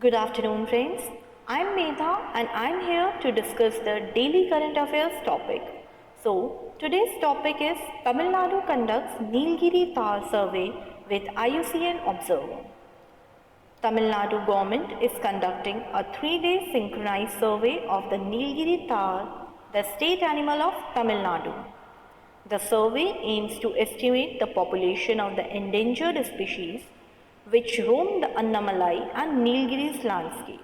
Good afternoon friends. I am Medha and I am here to discuss the daily current affairs topic. So today's topic is Tamil Nadu conducts Nilgiri Tar survey with IUCN observer. Tamil Nadu government is conducting a 3-day synchronized survey of the Nilgiri Tar, the state animal of Tamil Nadu. The survey aims to estimate the population of the endangered species which roam the Annamalai and Nilgiris landscape.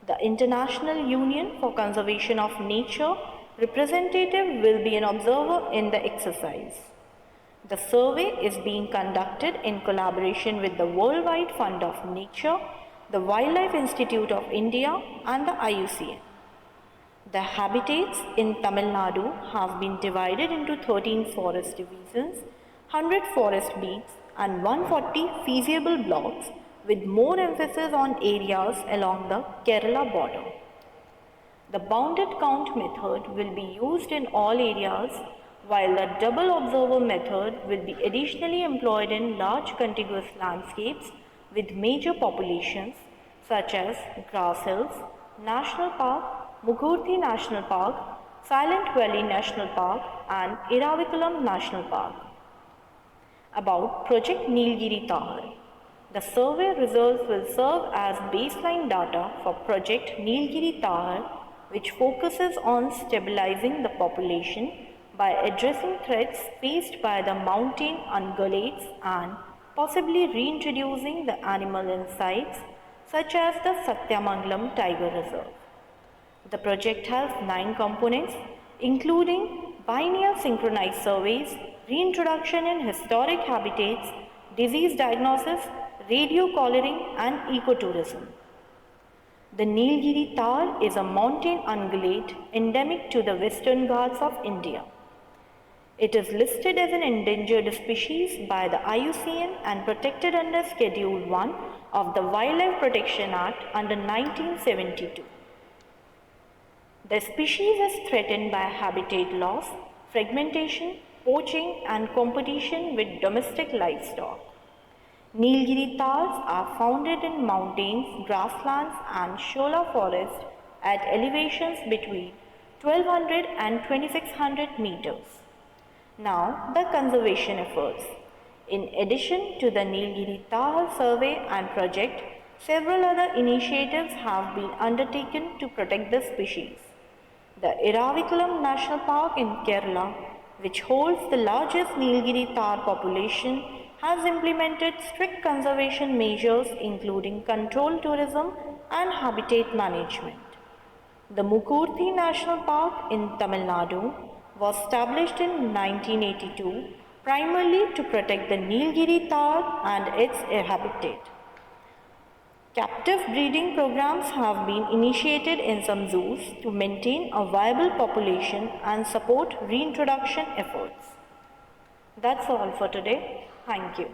The International Union for Conservation of Nature representative will be an observer in the exercise. The survey is being conducted in collaboration with the Worldwide Fund of Nature, the Wildlife Institute of India and the IUCN. The habitats in Tamil Nadu have been divided into 13 forest divisions, 100 forest beats and 140 feasible blocks with more emphasis on areas along the Kerala border. The bounded count method will be used in all areas while the double observer method will be additionally employed in large contiguous landscapes with major populations such as Grass Hills National Park, Mugurthi National Park, Silent Valley National Park and Iravikulam National Park. About Project Nilgiri Tar. The survey results will serve as baseline data for Project Nilgiri Tar, which focuses on stabilizing the population by addressing threats faced by the mountain ungulates and possibly reintroducing the animal in sites such as the Satyamangalam Tiger Reserve. The project has 9 components, including biennial synchronized surveys, reintroduction in historic habitats, disease diagnosis, radio collaring and ecotourism. The Nilgiri Tar is a mountain ungulate endemic to the Western Ghats of India. It is listed as an endangered species by the IUCN and protected under Schedule 1 of the Wildlife Protection Act under 1972. The species is threatened by habitat loss, fragmentation, poaching and competition with domestic livestock. Nilgiri tars are found in mountains, grasslands and shola forest at elevations between 1200 and 2600 meters. Now the conservation efforts. In addition to the Nilgiri Tar survey and project, several other initiatives have been undertaken to protect the species. The Iravikulam National Park in Kerala, which holds the largest Nilgiri Tar population, has implemented strict conservation measures including controlled tourism and habitat management. The Mugurthi National Park in Tamil Nadu was established in 1982 primarily to protect the Nilgiri Tar and its habitat. Captive breeding programs have been initiated in some zoos to maintain a viable population and support reintroduction efforts. That's all for today. Thank you.